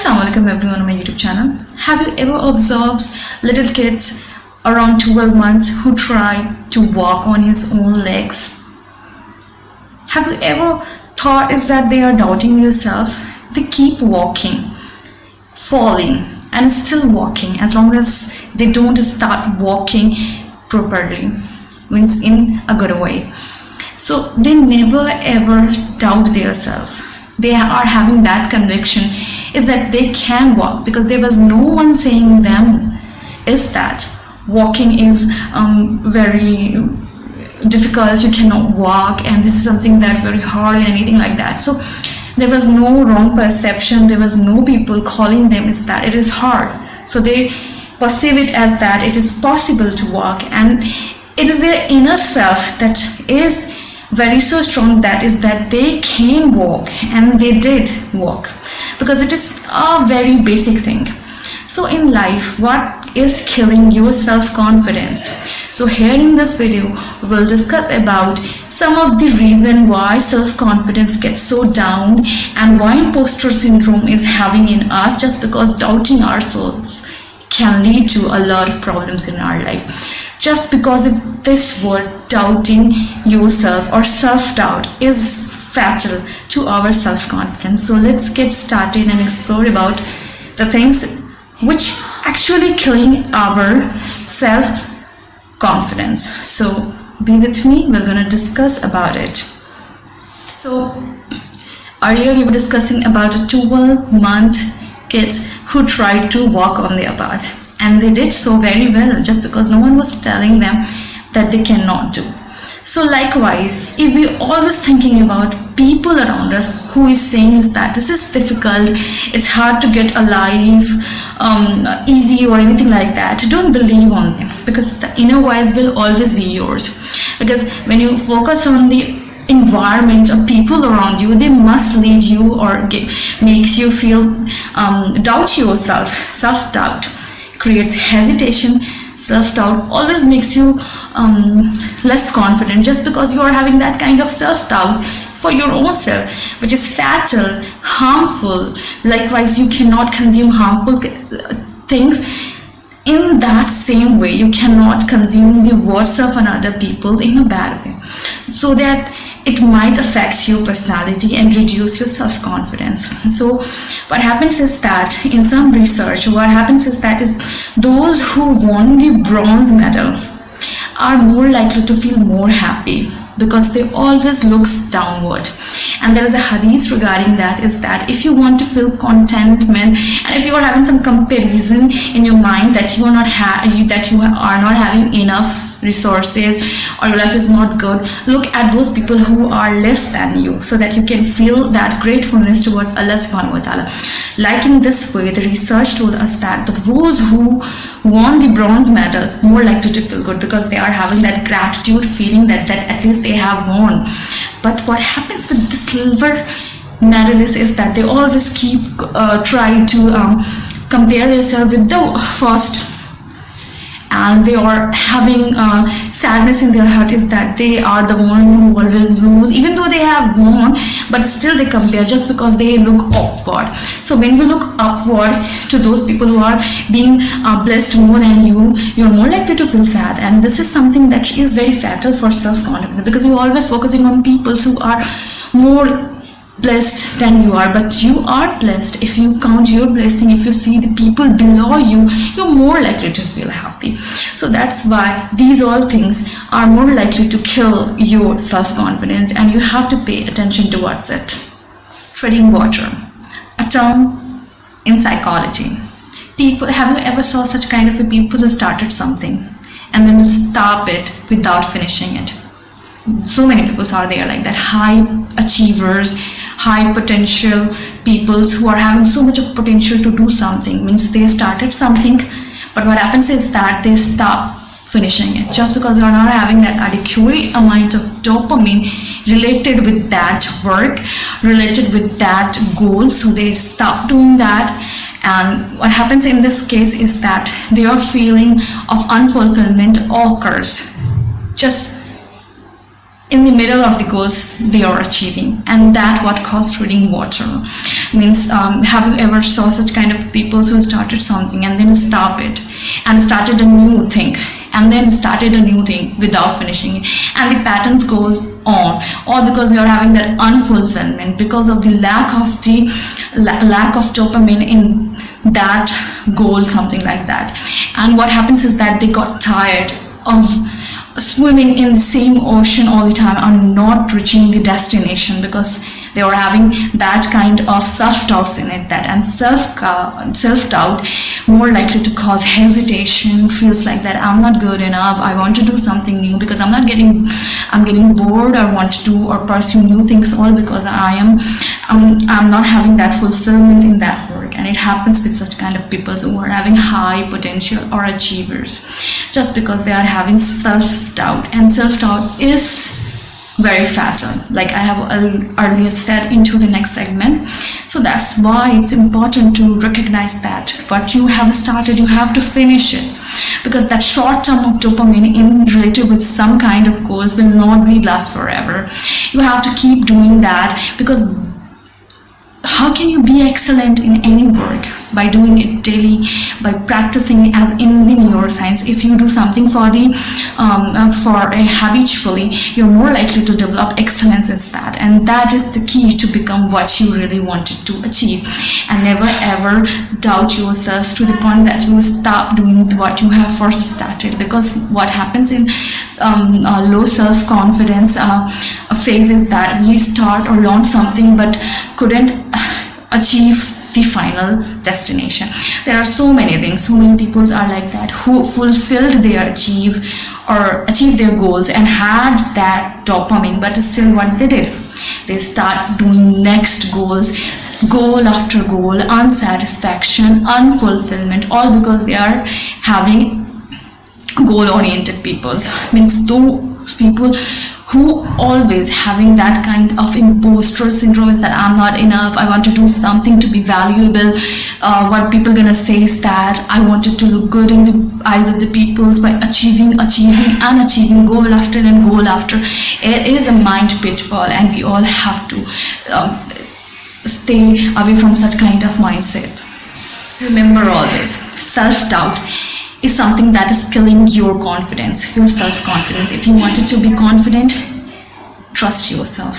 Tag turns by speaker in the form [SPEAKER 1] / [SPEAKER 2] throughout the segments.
[SPEAKER 1] Assalamualaikum everyone on my YouTube channel. Have you ever observed little kids around 12 months who try to walk on his own legs? Have you ever thought is that they are doubting themselves? They keep walking, falling and still walking as long as they don't start walking properly, means in a good way. So they never ever doubt themselves. They are having that conviction is that they can walk because there was no one saying them is that walking is very difficult, you cannot walk and this is something that very hard and anything like that. So there was no wrong perception, there was no people calling them is that it is hard. So they perceive it as that it is possible to walk, and it is their inner self that is very so strong, that is that they can walk, and they did walk because it is a very basic thing. So in life, what is killing your self-confidence? So here in this video we'll discuss about some of the reason why self-confidence gets so down and why imposter syndrome is having in us, just because doubting ourselves can lead to a lot of problems in our life. Just because of this word doubting yourself or self-doubt is fatal to our self-confidence. So let's get started and explore about the things which actually killing our self-confidence. So be with me, we're going to discuss about it. So earlier we were discussing about a 12-month kids who tried to walk on their path, and they did so very well just because no one was telling them that they cannot do. So likewise, if we always thinking about people around us who is saying is that this is difficult, it's hard to get a life easy or anything like that, don't believe on them, because the inner voice will always be yours. Because when you focus on the environment of people around you, they must lead you or makes you feel doubt yourself. Self-doubt creates hesitation. Self-doubt always makes you less confident, just because you are having that kind of self-doubt for your own self, which is fatal, harmful. Likewise, you cannot consume harmful things. In that same way, you cannot consume the words of another people in a bad way, so that it might affect your personality and reduce your self-confidence. So what happens is that in some research, what happens is that those who won the bronze medal are more likely to feel more happy because they always looks downward. And there is a hadith regarding that, is that if you want to feel contentment and if you are having some comparison in your mind that you are not having enough resources or your life is not good, look at those people who are less than you, so that you can feel that gratefulness towards Allah subhanahu wa ta'ala. Like in this way, the research told us that those who won the bronze medal more likely to feel good because they are having that gratitude feeling that at least they have won. But what happens with the silver medalists is that they always keep trying to compare themselves with the first, and they are having sadness in their heart, is that they are the one who always lose, even though they have won, but still they compare just because they look upward. So when you look upward to those people who are being blessed more than you, you're more likely to feel sad. And this is something that is very fatal for self-confidence, because you're always focusing on people who are more blessed than you are. But you are blessed. If you count your blessing, if you see the people below you, you're more likely to feel happy. So that's why these all things are more likely to kill your self-confidence, and you have to pay attention towards it. Treading water, a term in psychology. People, have you ever saw such kind of a people who started something and then stop it without finishing it? So many people are there like that, high achievers, high potential people who are having so much of potential to do something, means they started something, but what happens is that they stop finishing it just because they are not having that adequate amount of dopamine related with that work, related with that goal, so they stop doing that. And what happens in this case is that their feeling of unfulfillment occurs just in the middle of the goals they are achieving, and that what caused treading water. Means have you ever saw such kind of people who started something and then stop it and started a new thing and then started a new thing without finishing it, and the patterns goes on, all because they are having that unfulfillment because of the lack of dopamine in that goal, something like that. And what happens is that they got tired of swimming in the same ocean all the time and not reaching the destination because they are having that kind of self-doubts in it, that and self-doubt more likely to cause hesitation, feels like that I'm not good enough, I want to do something new because I'm getting bored, I want to do or pursue new things, all because I'm not having that fulfillment in that work. And it happens with such kind of people who are having high potential or achievers, just because they are having self-doubt, and self-doubt is very fatal, like I have earlier said into the next segment. So that's why it's important to recognize that what you have started, you have to finish it, because that short term of dopamine in related with some kind of goals will not be last forever. You have to keep doing that, because how can you be excellent in any work? By doing it daily, by practicing, as in the neuroscience. If you do something for habitually, you're more likely to develop excellence in that, and that is the key to become what you really wanted to achieve. And never ever doubt yourself to the point that you stop doing what you have first started, because what happens in low self-confidence phase is that we start or launch something but couldn't achieve the final destination. There are so many things, so many people are like that, who fulfilled their achieve their goals and had that dopamine, but still what they did, they start doing next goals, goal after goal, unsatisfaction, unfulfillment, all because they are having goal-oriented people. Means those people who always having that kind of imposter syndrome, is that I'm not enough, I want to do something to be valuable, what people gonna say is that I wanted to look good in the eyes of the peoples by achieving goal after and goal after. It is a mind pitfall, and we all have to stay away from such kind of mindset. Remember always, self-doubt is something that is killing your confidence, your self-confidence. If you wanted to be confident, trust yourself,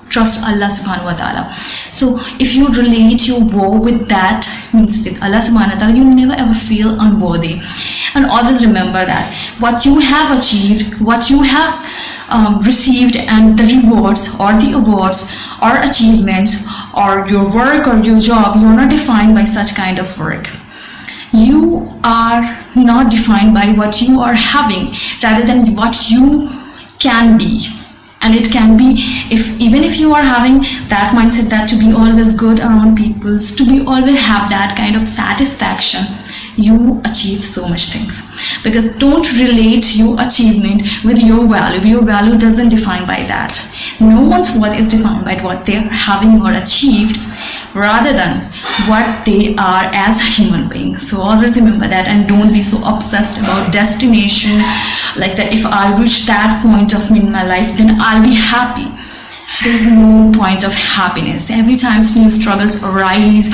[SPEAKER 1] trust Allah subhanahu wa ta'ala. So if you relate your woe with that, means with Allah subhanahu wa ta'ala, you never ever feel unworthy. And always remember that what you have achieved, what you have received, and the rewards or the awards or achievements or your work or your job, you're not defined by such kind of work. You are not defined by what you are having, rather than what you can be. And it can be, even if you are having that mindset that to be always good around people, to be always have that kind of satisfaction, you achieve so much things. Because don't relate your achievement with your value. Your value doesn't define by that. No one's worth is defined by what they're having or achieved, rather than what they are as a human being. So always remember that, and don't be so obsessed about destination, like that if I reach that point of in my life, then I'll be happy. There's no point of happiness. Every time new struggles arise,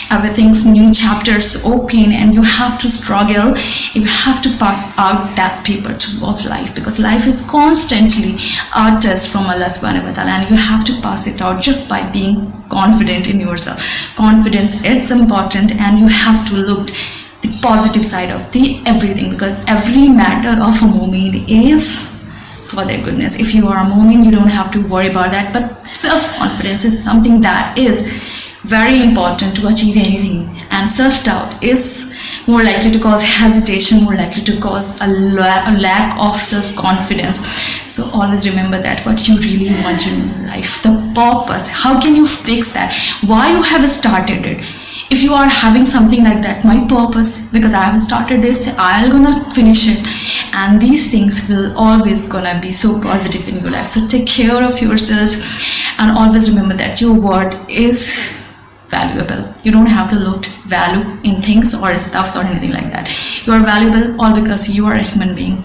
[SPEAKER 1] everything's new chapters open, and you have to struggle. You have to pass out that paper of life, because life is constantly a test from Allah subhanahu wa ta'ala, and you have to pass it out just by being confident in yourself. Confidence, it's important, and you have to look the positive side of the everything, because every matter of a moment is for their goodness. If you are a mu'min, you don't have to worry about that. But self-confidence is something that is very important to achieve anything, and self-doubt is more likely to cause hesitation, more likely to cause a lack of self-confidence. So always remember that what you really want in life, the purpose, how can you fix that, why you have started it. If you are having something like that, my purpose, because I have started this, I'm gonna finish it, and these things will always gonna be so positive in your life. So take care of yourself, and always remember that your worth is valuable. You don't have to look value in things or stuff or anything like that. You are valuable all because you are a human being.